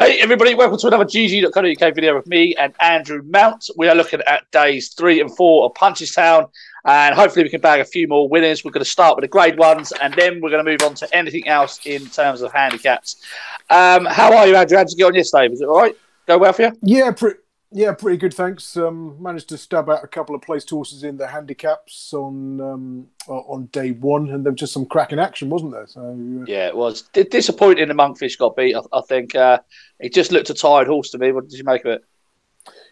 Hey everybody, welcome to another GG.co.uk video with me and Andrew Mount. We are looking at days 3 and 4 of Punchestown, and hopefully we can bag a few more winners. We're going to start with the grade ones, and then we're going to move on to anything else in terms of handicaps. How are you, Andrew? How did you get on yesterday? Was it all right? Go well for you? Pretty good, thanks. Managed to stab out a couple of placed horses in the handicaps on day one, and there was just some cracking action, wasn't there? So yeah, it was disappointing. The Monkfish got beat. I think it just looked a tired horse to me. What did you make of it?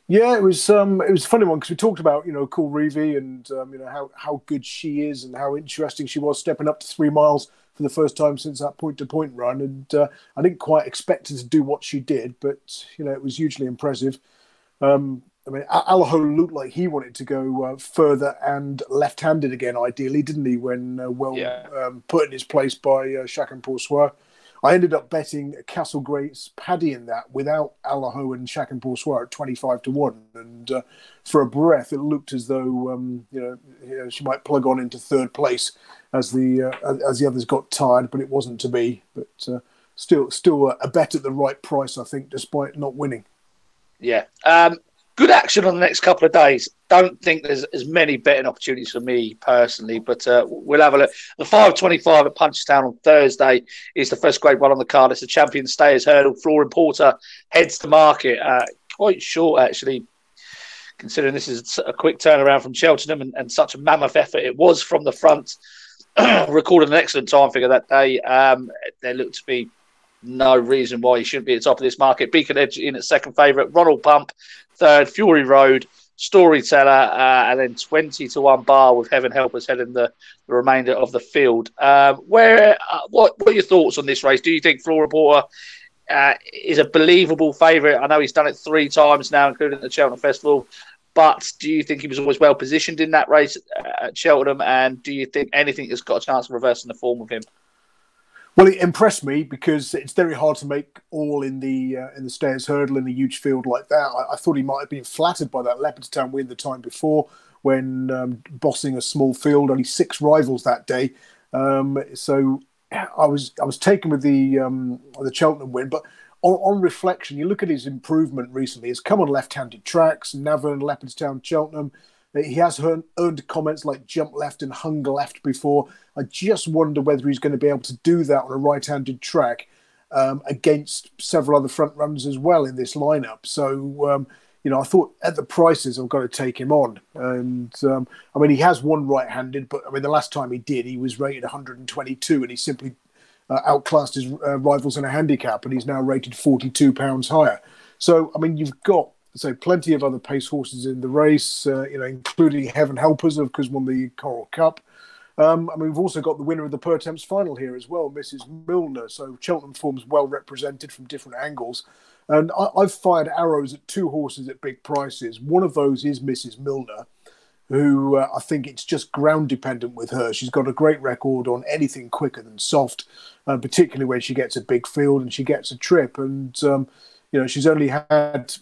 Yeah, it was a funny one because we talked about Cool Reevy and how good she is and how interesting she was stepping up to 3 miles for the first time since that point-to-point run, and I didn't quite expect her to do what she did, but it was hugely impressive. Allaho looked like he wanted to go further and left-handed again, ideally, didn't he? When put in his place by Chacun Pour Soi. I ended up betting Castle Grace Paddy in that without Allaho and Chacun Pour Soi at 25-1, and for a breath, it looked as though she might plug on into third place as the others got tired, but it wasn't to be. But still a bet at the right price, I think, despite not winning. Yeah. Good action on the next couple of days. Don't think there's as many betting opportunities for me personally, but we'll have a look. The 5:25 at Punchestown on Thursday is the first grade one on the card. It's the Champion Stayers Hurdle. Flooring Porter heads to market. Quite short, actually, considering this is a quick turnaround from Cheltenham and such a mammoth effort it was from the front. Recorded an excellent time figure that day. There looked to be no reason why he shouldn't be at the top of this market. Beacon Edge in at second favourite. Ronald Pump, third. Fury Road, Storyteller, and then 20-1 Bar with Heaven Help Us heading the remainder of the field. What are your thoughts on this race? Do you think Flora Porter is a believable favourite? I know he's done it 3 times now, including the Cheltenham Festival. But do you think he was always well positioned in that race at Cheltenham? And do you think anything has got a chance of reversing the form of him? Well, it impressed me because it's very hard to make all in the Stayers Hurdle in a huge field like that. I thought he might have been flattered by that Leopardstown win the time before when bossing a small field, only 6 rivals that day. So I was taken with the Cheltenham win, but on reflection, you look at his improvement recently. He's come on left-handed tracks, Navan, Leopardstown, Cheltenham. He has earned comments like jump left and hung left before. I just wonder whether he's going to be able to do that on a right-handed track against several other front runners as well in this lineup. So, I thought at the prices, I've got to take him on. And, he has won right-handed, but, the last time he did, he was rated 122 and he simply outclassed his rivals in a handicap, and he's now rated £42 higher. So, you've got plenty of other pace horses in the race, including Heaven Help Us, of course, won the Coral Cup. We've also got the winner of the Pertemps final here as well, Mrs. Milner. So Cheltenham form's well represented from different angles. And I've fired arrows at 2 horses at big prices. One of those is Mrs. Milner, who I think it's just ground dependent with her. She's got a great record on anything quicker than soft, particularly when she gets a big field and she gets a trip. And she's only had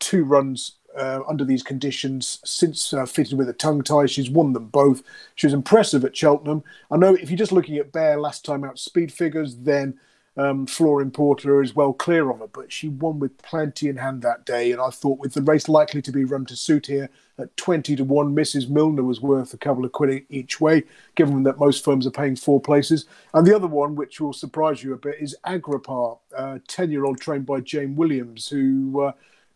2 runs under these conditions since fitted with a tongue tie. She's won them both. She was impressive at Cheltenham. I know if you're just looking at bare last time out speed figures, then Flooring Porter is well clear of her, but she won with plenty in hand that day. And I thought with the race likely to be run to suit here at 20-1, Mrs. Milner was worth a couple of quid each way, given that most firms are paying 4 places. And the other one, which will surprise you a bit, is Agripar, 10-year-old trained by Jane Williams, who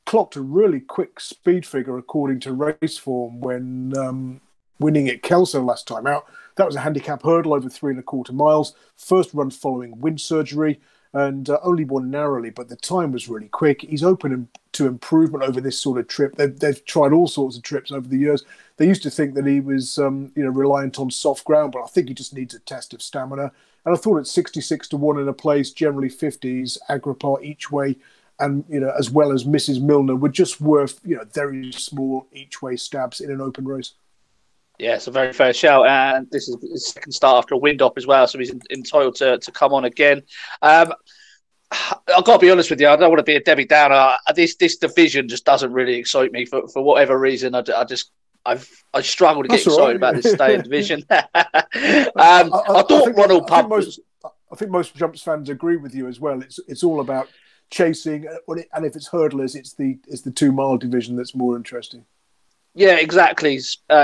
clocked a really quick speed figure according to race form when winning at Kelso last time out. That was a handicap hurdle over 3.25 miles. First run following wind surgery, and only won narrowly, but the time was really quick. He's open to improvement over this sort of trip. They've tried all sorts of trips over the years. They used to think that he was reliant on soft ground, but I think he just needs a test of stamina. And I thought at 66-1 in a place, generally 50s, Agripar each way, and as well as Mrs. Milner, were just worth very small each way stabs in an open race. Yeah, it's a very fair shout, and this is his second start after a wind-up as well, so he's entitled to come on again. I've got to be honest with you, I don't want to be a Debbie Downer. This division just doesn't really excite me for whatever reason. I struggle to get excited about this staying division. I thought Ronald Pump was... I think most Jumps fans agree with you as well. It's all about chasing, and if it's hurdlers, it's the 2 mile division that's more interesting. Yeah, exactly.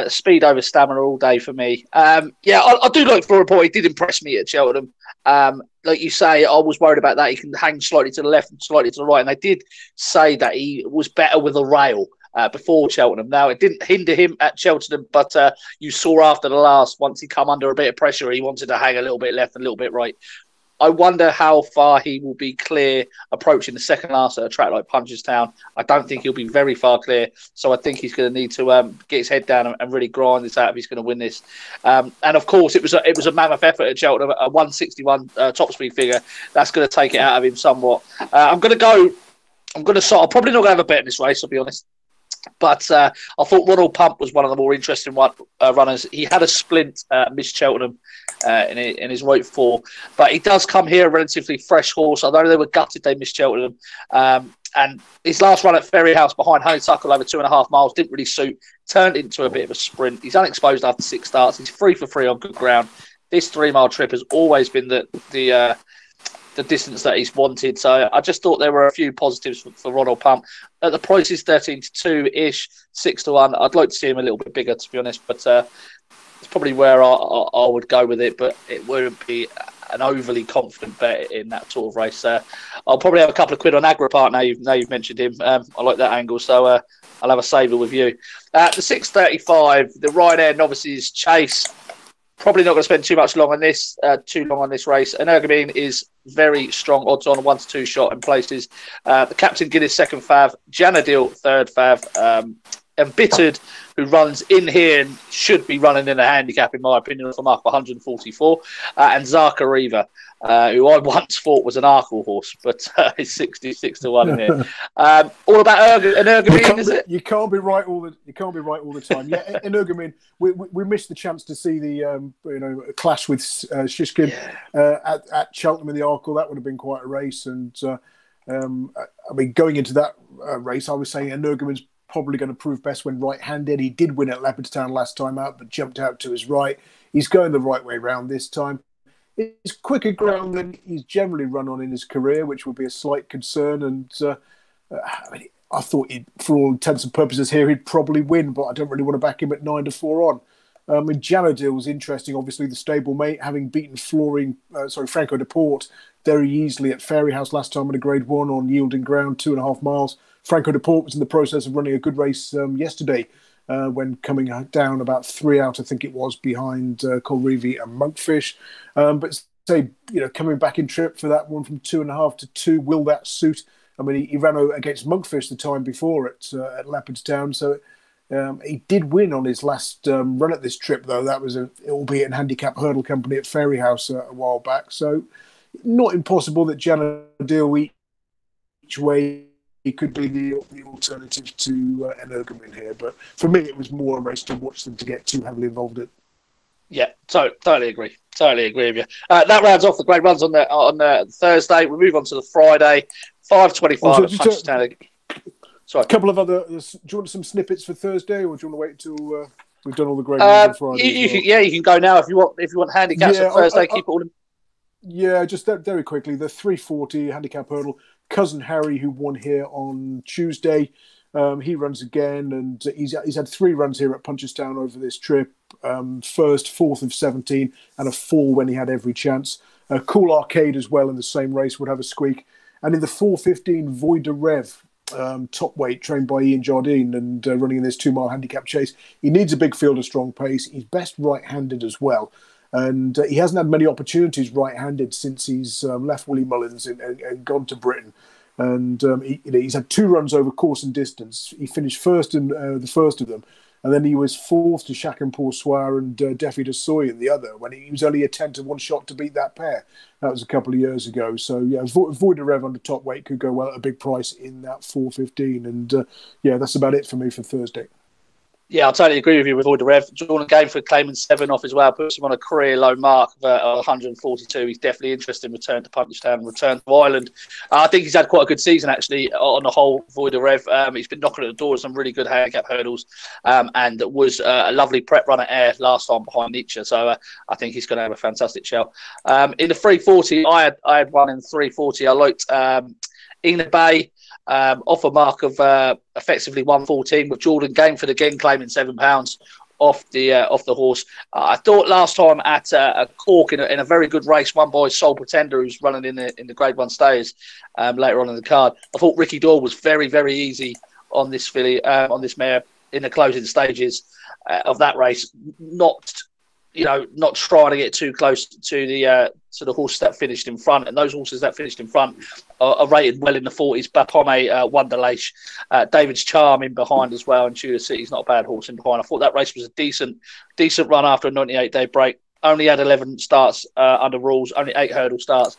Speed over stamina all day for me. I do like Flora Boy. He did impress me at Cheltenham. Like you say, I was worried about that. He can hang slightly to the left and slightly to the right. And they did say that he was better with a rail before Cheltenham. Now, it didn't hinder him at Cheltenham, but you saw after the last, once he come under a bit of pressure, he wanted to hang a little bit left and a little bit right. I wonder how far he will be clear approaching the second last at a track like Punchestown. I don't think he'll be very far clear, so I think he's going to need to get his head down and really grind this out if he's going to win this. And of course, it was a mammoth effort at Cheltenham, a 161 top speed figure. That's going to take it out of him somewhat. I'm probably not going to have a bet in this race, I'll be honest. But I thought Ronald Pump was one of the more interesting runners. He had a splint, missed Cheltenham in his right four. But he does come here a relatively fresh horse. I know they were gutted they missed Cheltenham. And his last run at Ferryhouse behind Honeysuckle over 2.5 miles didn't really suit. Turned into a bit of a sprint. He's unexposed after 6 starts. He's 3 for 3 on good ground. This 3 mile trip has always been the distance that he's wanted. So I just thought there were a few positives for Ronald Pump. At the price is 13-2-ish, 6-1. I'd like to see him a little bit bigger, to be honest, but it's probably where I would go with it, but it wouldn't be an overly confident bet in that sort of race. I'll probably have a couple of quid on Agripart now you've mentioned him. I like that angle, so I'll have a saver with you. The 6:35, the Ryanair novices Chase. Probably not going to spend too long on this race. Energumene is very strong odds on, 1-2 shot in places. The Captain Guinness second fav, Janadil third fav, Embittered, who runs in here and should be running in a handicap, in my opinion, from up 144, and Zakariva, who I once thought was an Arkle horse, but is 66-1 in here. All about Energumene, is it? You can't be right all the time. Yeah, Energumene. We missed the chance to see the clash with Shishkin at Cheltenham in the Arkle. That would have been quite a race. And going into that race, I was saying Energumene's probably going to prove best when right-handed. He did win at Leopardstown last time out, but jumped out to his right. He's going the right way round this time. It's quicker ground than he's generally run on in his career, which would be a slight concern. And I thought, for all intents and purposes here, he'd probably win, but I don't really want to back him at 9-4 on. Janadil was interesting, obviously, the stablemate, having beaten Franco de Port very easily at Ferryhouse last time in a Grade 1 on yielding ground, 2.5 miles. Franco de Port was in the process of running a good race yesterday when coming down about 3 out, I think it was, behind Colreevy and Monkfish. But coming back in trip for that one from 2.5 to 2, will that suit? I mean, he ran against Monkfish the time before at Leopardstown, so he did win on his last run at this trip, though. That was albeit in handicap hurdle company at Ferryhouse a while back. So not impossible that Janadil each way he could be the alternative to Energumene here. But for me, it was more a race to watch than to get too heavily involved in. Yeah, totally agree. Totally agree with you. That rounds off the grade ones on the Thursday. We move on to the Friday, 5:25 at Punchestown. Sorry. A couple of other. Do you want some snippets for Thursday, or do you want to wait until we've done all the grade ones on Friday? You can go now if you want. If you want handicaps on Thursday, keep it all in. Yeah, just very quickly. The 340 handicap hurdle. Cousin Harry, who won here on Tuesday, he runs again, and he's had 3 runs here at Punchestown over this trip. First, 4th of 17, and a 4 when he had every chance. Cool Arcade as well in the same race would have a squeak. And in the 4:15, Voix de Rev, top weight, trained by Ian Jardine and running in this 2 mile handicap chase. He needs a big field of strong pace. He's best right-handed as well. And he hasn't had many opportunities right-handed since he's left Willie Mullins and gone to Britain. And he's had 2 runs over course and distance. He finished first in the first of them. And then he was 4th to Chacun Pour Soi and Defi de Soy in the other, when he was only a 10-1 shot to beat that pair. That was a couple of years ago. So, yeah, Voix de Rev under top weight could go well at a big price in that 4:15. And, that's about it for me for Thursday. Yeah, I'll totally agree with you with Voix de Rev. Jordan Game for claiming 7 off as well, puts him on a career low mark of 142. He's definitely interested in return to Punchestown and return to Ireland. I think he's had quite a good season, actually, on the whole, Voix de Rev. He's been knocking at the door of some really good handicap hurdles and was a lovely prep run at Air last time behind Nietzsche. So I think he's going to have a fantastic show. In the 340, I had one in 340. I liked Ina Bay, off a mark of effectively 114, with Jordan Gainford again claiming £7 off the horse. I thought last time at Cork in a very good race, won by Sole Pretender, who's running in the Grade 1 Stayers later on in the card. I thought Ricky Dore was very, very easy on this filly, on this mare in the closing stages of that race. Not trying to get too close to the horse that finished in front, and those horses that finished in front are rated well in the 40s. Bapome, Wonderlace, David's Charm in behind as well, and Tudor City's not a bad horse in behind. I thought that race was a decent run after a 98-day break. Only had 11 starts under rules, only 8 hurdle starts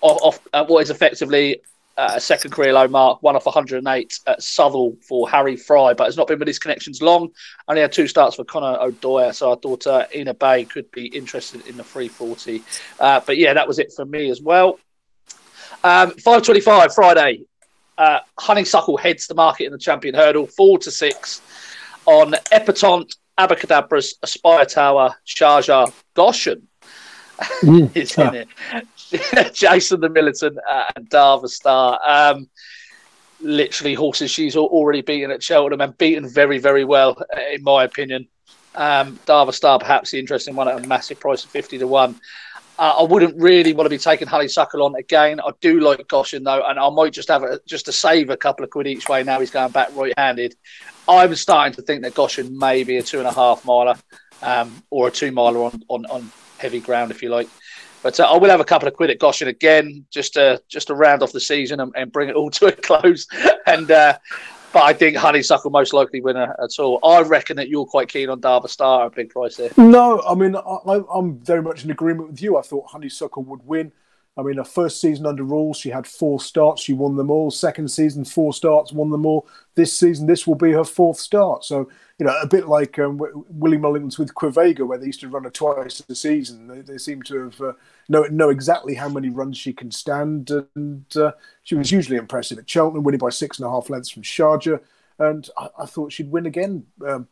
off what is effectively a second career low mark, one off 108 at Southall for Harry Fry, but has not been with his connections long. Only had 2 starts for Conor O'Dwyer, so I thought Ina Bay could be interested in the 340. But yeah, that was it for me as well. 5:25 Friday. Honeysuckle heads the market in the Champion Hurdle, 4-6 on Epatante, Abacadabras, Aspire Tower, Sharjah, Goshen. Is in it. Jason the Militant and Dava Star. Literally horses she's already beaten at Cheltenham, and beaten very, very well, in my opinion. Dava Star, perhaps the interesting one at a massive price of 50 to 1. I wouldn't really want to be taking Honeysuckle on again. I do like Goshen though, and I might just have just to save a couple of quid each way. Now he's going back right-handed. I'm starting to think that Goshen may be a 2.5 miler, or a 2 miler on heavy ground, if you like. But I will have a couple of quid at Goshen again, just to round off the season and bring it all to a close. But I think Honeysuckle most likely winner at all. I reckon that you're quite keen on Dava Star at a big price there. No, I mean, I'm very much in agreement with you. I thought Honeysuckle would win. I mean, her first season under rules, she had 4 starts, she won them all. Second season, 4 starts, won them all. This season, this will be her 4th start. So, a bit like Willie Mullins with Quevega, where they used to run her twice a season. They seem to have know exactly how many runs she can stand. And she was hugely impressive at Cheltenham, winning by 6.5 lengths from Sharjah. And I thought she'd win again,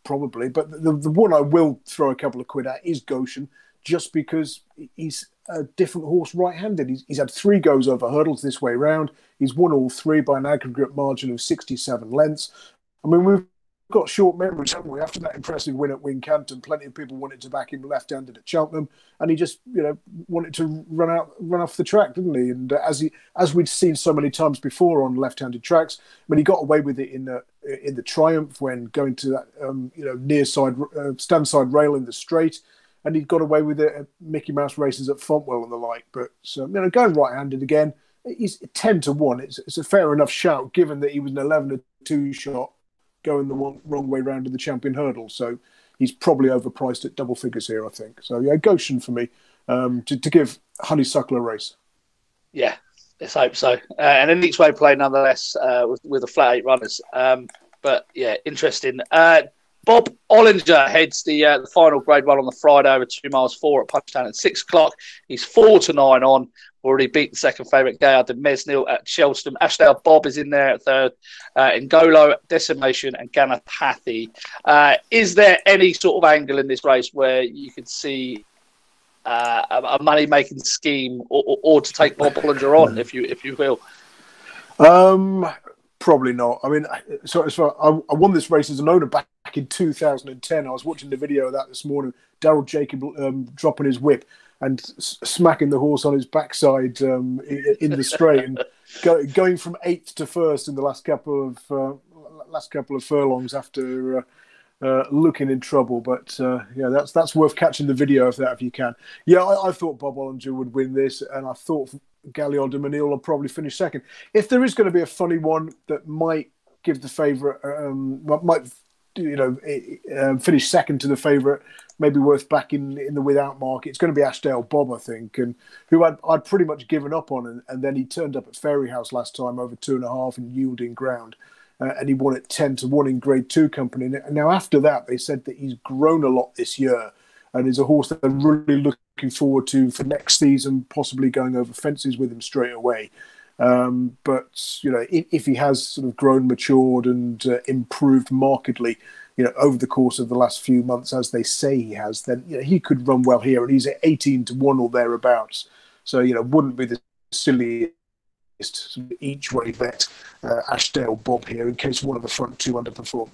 probably. But the one I will throw a couple of quid at is Goshen, just because he's a different horse right-handed. He's had 3 goes over hurdles this way round. He's won all 3 by an aggregate margin of 67 lengths. I mean, we've got short memories, haven't we? After that impressive win at Wincanton, plenty of people wanted to back him left-handed at Cheltenham, and he just, wanted to run off the track, didn't he? And as we'd seen so many times before on left-handed tracks, I mean, he got away with it in the Triumph when going to that, near side stand side rail in the straight. And he got away with it at Mickey Mouse races at Fontwell and the like. But going right-handed again, he's 10 to 1. It's a fair enough shout, given that he was an 11-2 shot going the wrong way round in the Champion Hurdle. So he's probably overpriced at double figures here, I think. So yeah, Goshen for me to give Honeysuckle a race. Yeah, let's hope so. And an each way play nonetheless with the flat 8 runners. But yeah, interesting. Bob Ollinger heads the final Grade 1 on the Friday over 2 miles 4 at Punchestown at 6 o'clock. He's 4 to 9 on. Already beat the second favourite Gaillard de Mesnil at Cheltenham. Ashdale Bob is in there at 3rd. Ngolo, Decimation and Ganapathy. Is there any sort of angle in this race where you could see a money-making scheme or to take Bob Ollinger on, if you will? Probably not. I mean, so I won this race as an owner back in 2010. I was watching the video of that this morning. Daryl Jacob dropping his whip and smacking the horse on his backside in the straight, and going from 8th to 1st in the last couple of furlongs after looking in trouble. But yeah, that's worth catching the video of that if you can. Yeah, I thought Bob Ollinger would win this, and I thought Gaillard de Mesnil will probably finish 2nd. If there is going to be a funny one that might give the favourite, finish 2nd to the favourite, maybe worth backing in the without market, it's going to be Ashdale Bob, I think, and who I'd pretty much given up on, and then he turned up at Fairyhouse last time over 2.5 in yielding ground, and he won at 10 to 1 in Grade 2 company. And now after that, they said that he's grown a lot this year, and is a horse that I'm really looking forward to for next season, possibly going over fences with him straight away. But if he has sort of grown, matured, and improved markedly, over the course of the last few months, as they say he has, then he could run well here, and he's at 18 to 1 or thereabouts. So wouldn't be the silly each way bet Ashdale Bob here in case one of the front two underperform.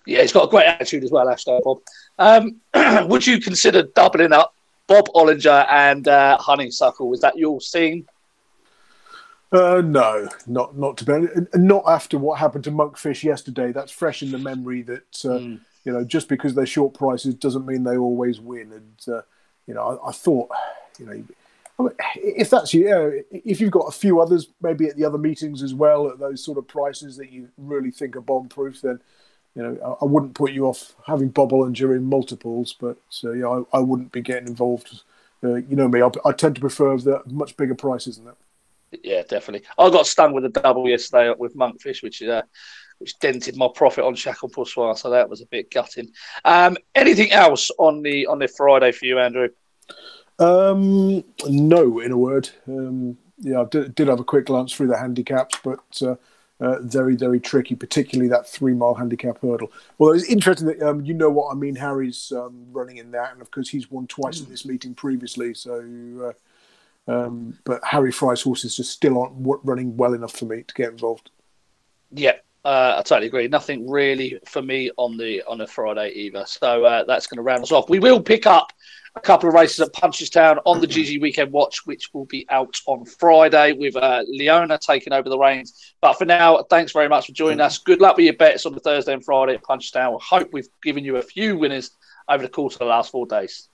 Yeah, he's got a great attitude as well, Ashdale Bob. Would you consider doubling up Bob Ollinger and Honeysuckle? Was that your scene? No, not to be. Not after what happened to Monkfish yesterday. That's fresh in the memory that just because they're short prices doesn't mean they always win. And I thought, if that's you, if you've got a few others, maybe at the other meetings as well, at those sort of prices that you really think are bomb-proof, then I wouldn't put you off having Bob Ollinger in multiples. But I wouldn't be getting involved. You know me, I tend to prefer the much bigger prices than that. Yeah, definitely. I got stung with a double yesterday with Monkfish, which dented my profit on Shackle Poussoir, so that was a bit gutting. Anything else on the Friday for you, Andrew? No, in a word. I did have a quick glance through the handicaps, but very, very tricky, particularly that 3 mile handicap hurdle. Well, it's interesting that you know what I mean. Harry's running in that, and of course he's won twice at this meeting previously, so. But Harry Fry's horse is just still running well enough for me to get involved. Yeah, I totally agree. Nothing really for me on a Friday either. So that's going to round us off. We will pick up a couple of races at Punchestown on the GG Weekend Watch, which will be out on Friday with Leona taking over the reins. But for now, thanks very much for joining us. Good luck with your bets on the Thursday and Friday at Punchestown. I hope we've given you a few winners over the course of the last 4 days.